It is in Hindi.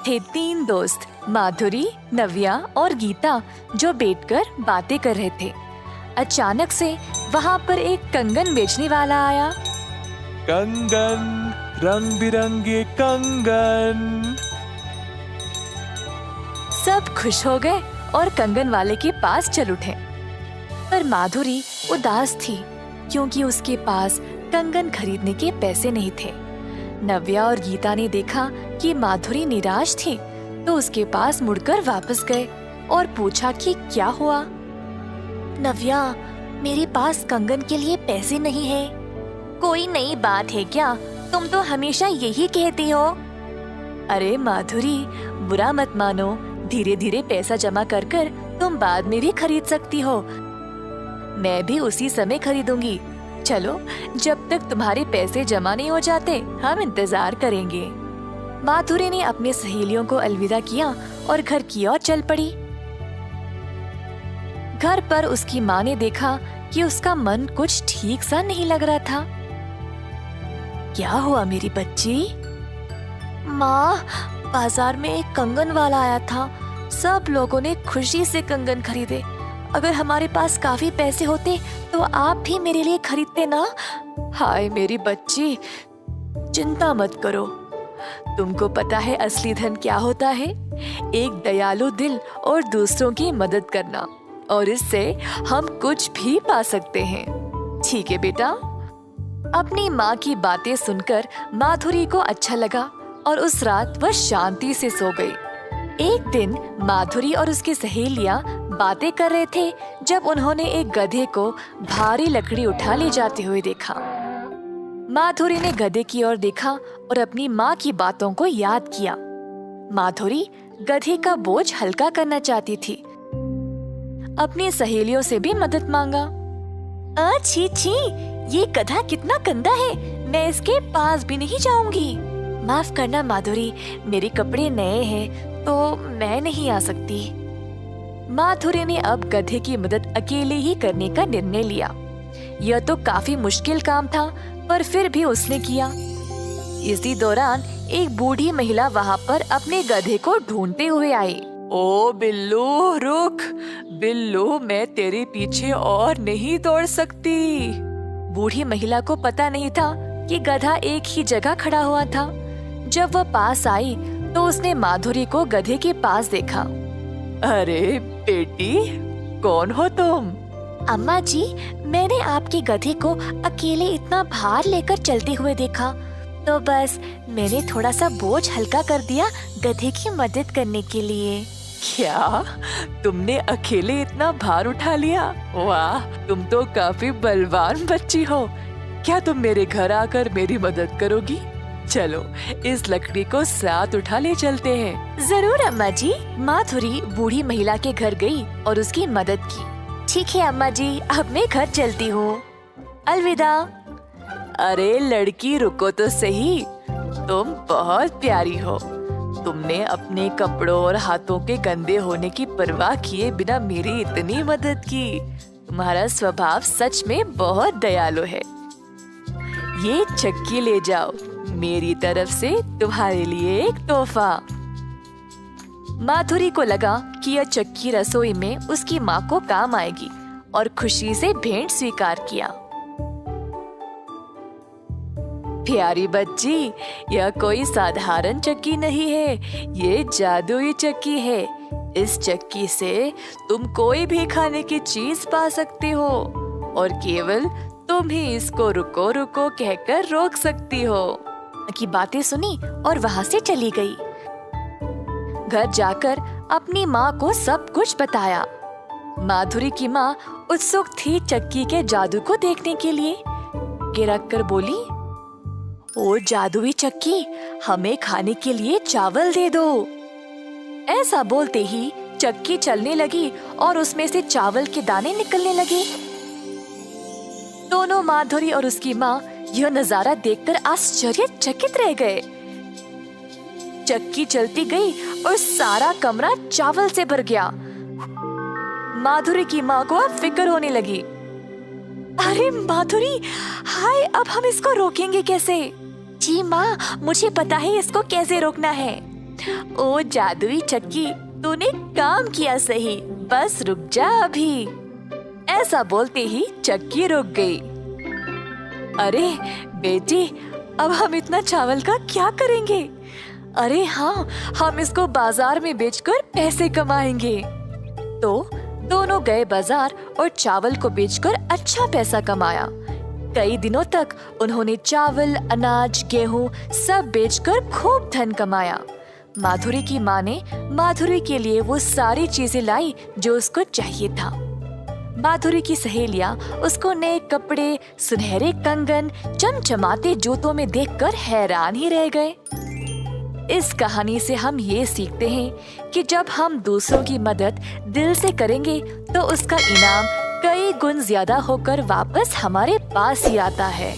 थे 3 दोस्त, माधुरी, नव्या और गीता, जो बैठकर बातें कर रहे थे। अचानक से वहाँ पर एक कंगन बेचने वाला आया। कंगन, रंग बिरंगे कंगन। सब खुश हो गए और कंगन वाले के पास चल उठे। पर माधुरी उदास थी क्योंकि उसके पास कंगन खरीदने के पैसे नहीं थे। नव्या और गीता ने देखा कि माधुरी निराश थी तो उसके पास मुड़कर वापस गए और पूछा कि क्या हुआ। नव्या, मेरे पास कंगन के लिए पैसे नहीं है। कोई नई बात है क्या? तुम तो हमेशा यही कहती हो। अरे माधुरी, बुरा मत मानो, धीरे धीरे पैसा जमा कर कर तुम बाद में भी खरीद सकती हो। मैं भी उसी समय खरीदूंगी। चलो, जब तक तुम्हारे पैसे जमा नहीं हो जाते हम इंतजार करेंगे। माधुरी ने अपने सहेलियों को अलविदा किया और घर की ओर चल पड़ी। घर पर उसकी माँ ने देखा कि उसका मन कुछ ठीक सा नहीं लग रहा था। क्या हुआ मेरी बच्ची? माँ, बाजार में एक कंगन वाला आया था। सब लोगों ने खुशी से कंगन खरीदे। अगर हमारे पास काफी पैसे होते तो आप भी मेरे लिए खरीदते ना। हाय मेरी बच्ची, चिंता मत करो। तुमको पता है असली धन क्या होता है? एक दयालु दिल और दूसरों की मदद करना, और इससे हम कुछ भी पा सकते हैं। ठीक है बेटा। अपनी माँ की बातें सुनकर माधुरी को अच्छा लगा और उस रात वह शांति से सो गई। एक दिन माधुरी और उसकी सहेलियां बातें कर रहे थे जब उन्होंने एक गधे को भारी लकड़ी उठा ले जाते हुए देखा। माधुरी ने गधे की ओर देखा और अपनी माँ की बातों को याद किया। माधुरी गधे का बोझ हल्का करना चाहती थी। अपनी सहेलियों से भी मदद मांगा। छी छी, ये गधा कितना गंदा है, मैं इसके पास भी नहीं जाऊंगी। माफ करना माधुरी, मेरे कपड़े नए हैं तो मैं नहीं आ सकती। माधुरी ने अब गधे की मदद अकेले ही करने का निर्णय लिया। यह तो काफी मुश्किल काम था, पर फिर भी उसने किया। इसी दौरान एक बूढ़ी महिला वहाँ पर अपने गधे को ढूंढते हुए आई। ओ बिल्लू, रुक। बिल्लू, मैं तेरे पीछे और नहीं दौड़ सकती। बूढ़ी महिला को पता नहीं था कि गधा एक ही जगह खड़ा हुआ था। जब वह पास आई तो उसने माधुरी को गधे के पास देखा। अरे बेटी, कौन हो तुम? अम्मा जी, मैंने आपके गधे को अकेले इतना भार लेकर चलते हुए देखा, तो बस मैंने थोड़ा सा बोझ हल्का कर दिया गधे की मदद करने के लिए। क्या तुमने अकेले इतना भार उठा लिया? वाह, तुम तो काफी बलवान बच्ची हो। क्या तुम मेरे घर आकर मेरी मदद करोगी? चलो, इस लकड़ी को साथ उठा ले चलते हैं। जरूर अम्मा जी। माधुरी बूढ़ी महिला के घर गई और उसकी मदद की। ठीक है अम्मा जी, अब मैं घर चलती हूँ। अलविदा। अरे लड़की, रुको तो सही। तुम बहुत प्यारी हो। तुमने अपने कपड़ों और हाथों के गंदे होने की परवाह किए बिना मेरी इतनी मदद की। तुम्हारा स्वभाव सच में बहुत दयालु है। ये चक्की ले जाओ, मेरी तरफ से तुम्हारे लिए एक तोहफा। माधुरी को लगा कि यह चक्की रसोई में उसकी माँ को काम आएगी और खुशी से भेंट स्वीकार किया। प्यारी बच्ची, यह कोई साधारण चक्की नहीं है, ये जादुई चक्की है। इस चक्की से तुम कोई भी खाने की चीज पा सकते हो और केवल तुम ही इसको रुको रुको कहकर रोक सकती हो। की बातें सुनी और वहाँ से चली गई। घर जाकर अपनी माँ को सब कुछ बताया। माधुरी की माँ उत्सुक थी चक्की के जादू को देखने के लिए। गिरक कर बोली, ओ जादुई चक्की, हमें खाने के लिए चावल दे दो। ऐसा बोलते ही चक्की चलने लगी और उसमें से चावल के दाने निकलने लगे। दोनों माधुरी और उसकी माँ यह नजारा देखकर आश्चर्यचकित रह गए। चक्की चलती गई और सारा कमरा चावल से भर गया। माधुरी की माँ को अब फिक्र होने लगी। अरे माधुरी, हाय, अब हम इसको रोकेंगे कैसे? जी माँ, मुझे पता है इसको कैसे रोकना है। ओ जादुई चक्की, तूने काम किया सही, बस रुक जा अभी। ऐसा बोलते ही चक्की रुक गई। अरे बेटी, अब हम इतना चावल का क्या करेंगे? अरे हाँ, हम इसको बाजार में बेचकर पैसे कमाएंगे। तो दोनों गए बाजार और चावल को बेचकर अच्छा पैसा कमाया। कई दिनों तक उन्होंने चावल, अनाज, गेहूं सब बेचकर खूब धन कमाया। माधुरी की माँ ने माधुरी के लिए वो सारी चीजें लाई जो उसको चाहिए था। माधुरी की सहेलियां उसको नए कपड़े, सुनहरे कंगन, चमचमाते जूतों में देखकर हैरान ही रह गए। इस कहानी से हम ये सीखते हैं कि जब हम दूसरों की मदद दिल से करेंगे तो उसका इनाम कई गुण ज्यादा होकर वापस हमारे पास ही आता है।